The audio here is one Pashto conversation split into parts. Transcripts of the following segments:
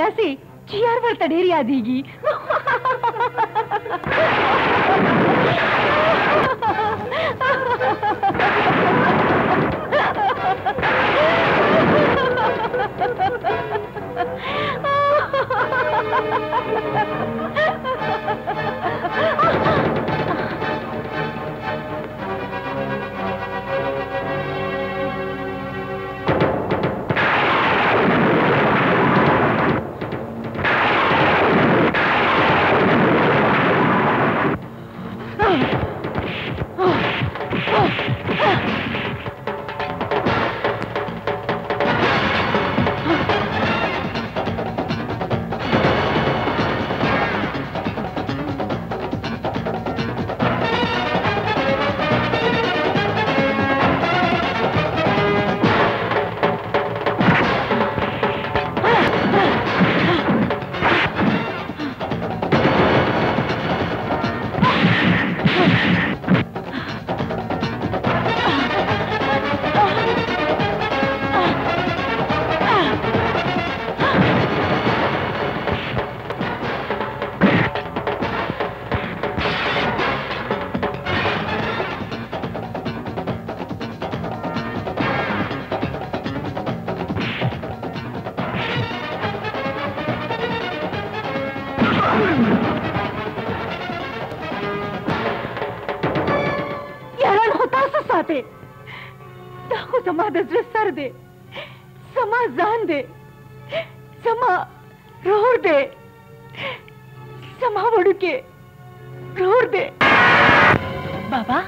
पहिला से चियार वर तडेरी आदीगी। समा दजरे सर दे, समा जान दे, समा रोर दे, समा वडुके रोर दे। बाबा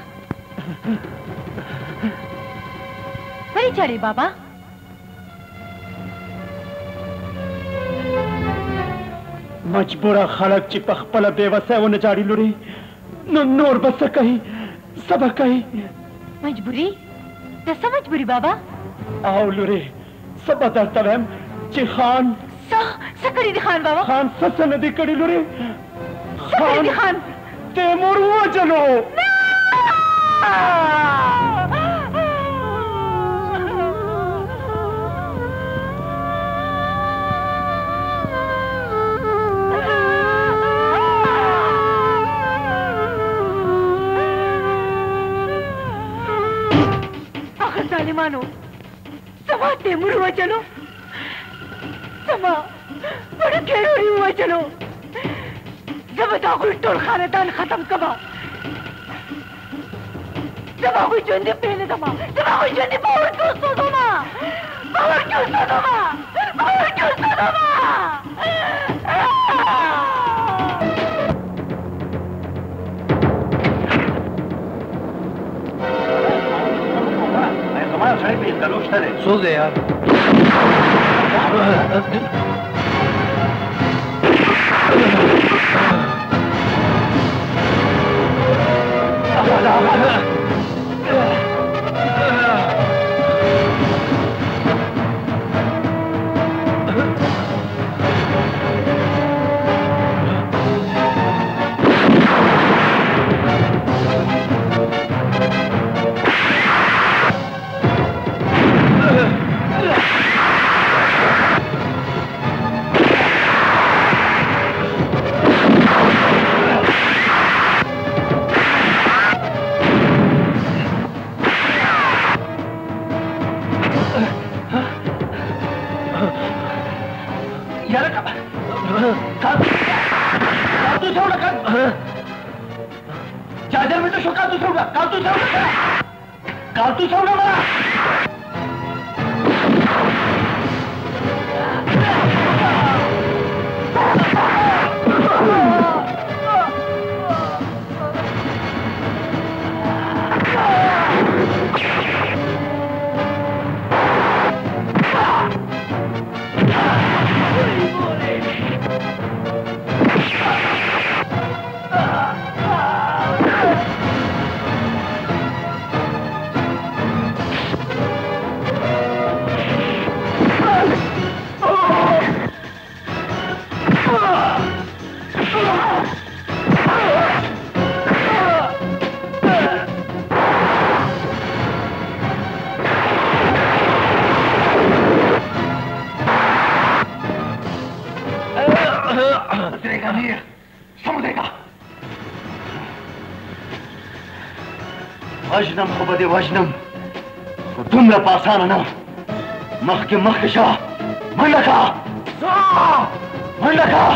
वही चढ़े बाबा। मजबूरा खलक ची पखपला बेवसा वो नजारी लुरी नूर बस कही सब कही मजबूरी तो समझ बुरी बाबा आओ लुरे सब दर तलम ची खान सकरी खान बाबा खान ससन दी कड़ी लुरे खान तैमूर वो चलो मानो समा तैमूर हुआ चलो समा बड़े खेलोड़ी हुआ चलो जब टोल खानदान खत्म कबा जब कोई जुंदी पहले दमा जब कोई जुंदी पावर क्यों सो दमा पावर क्यों सो दमा पावर क्यों सो दमा सो गए यार चार्जर में तो शो कारतूस होगा बड़ा وجنم خو به دې وجنم خو دومره په اسانه نه مخکې مخکې شه منډه کړه منډه کړه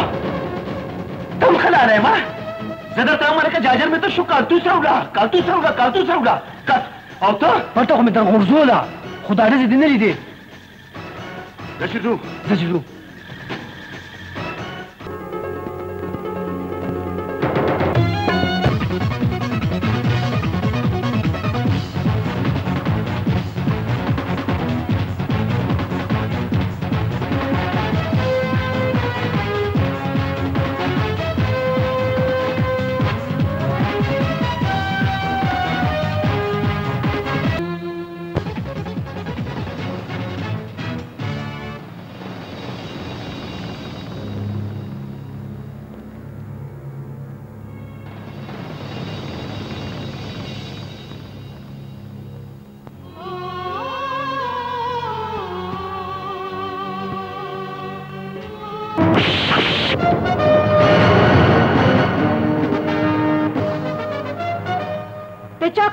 ته م ښه لالی یم زه درته وایم لکه جاجر مې ته شو کالتوس راوړه کالتوس راوړه کالتوس راوړه او ته پټه خو مې در غورځوله خو دا ډزې دې نه لیدې زه چې ځو زه چې ځو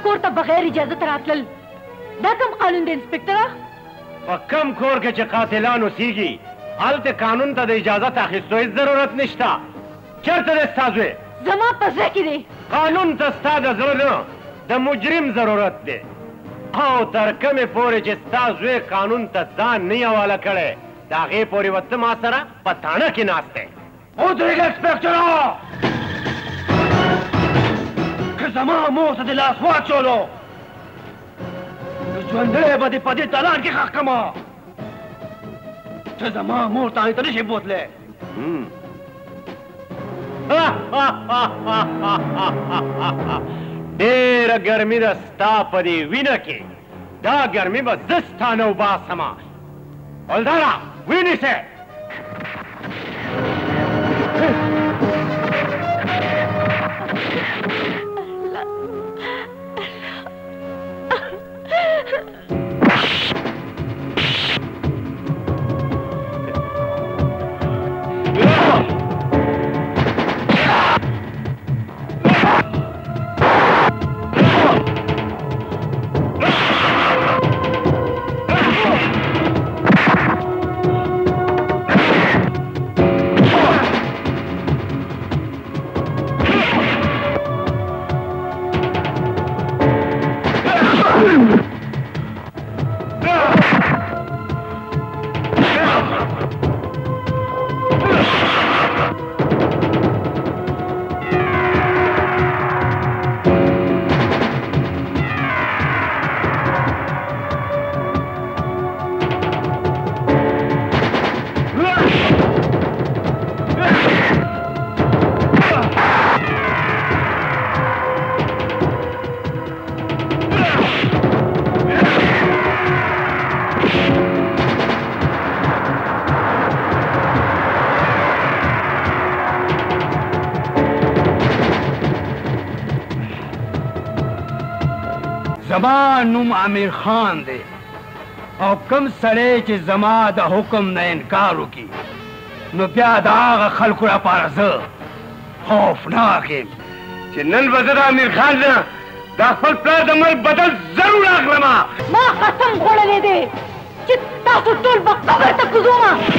کور ته بغیر اجازه راتلل دا کوم قانون دی انسپکټره؟ په کم کور کې چې قاتلان اوسېږي هلته قانون ته د اجازت اخیستو هېڅ ضرورت نشته. چېرته دی ستا زوی؟ زما په زړه کې دی. قانون ته ستا د زړه نه د مجرم ضرورت دی او تر کومې پورې چې ستا زوی قانون ته ځان نه حواله کړی د هغې پورې به ته ما سره په تاڼه کې ناست دی. ودرېږه انسپکټره! که زما مور ته دې لاس واچولو نو ژوندی به دې په دې دالان کې ښخ کړمه. ته زما مور ته ته نشې بوتلی. ډېره ګرمي ده ستا په دې وینه کې دا ګرمي به زه ستا نه وباسمه. ولداره ونیسئ. زما نوم امیر خان دی او کم سړی چې زما د حکم نه انکار وکړي نو بیا د هغه خلکو لپاره زه خوفناک یم چې نن به زه د امیر خان نه د خپل پلار د مرګ بدل ضرور اخلم. ما قسم خوړلی دی چې تاسو ټول به قبر ته کوزومه.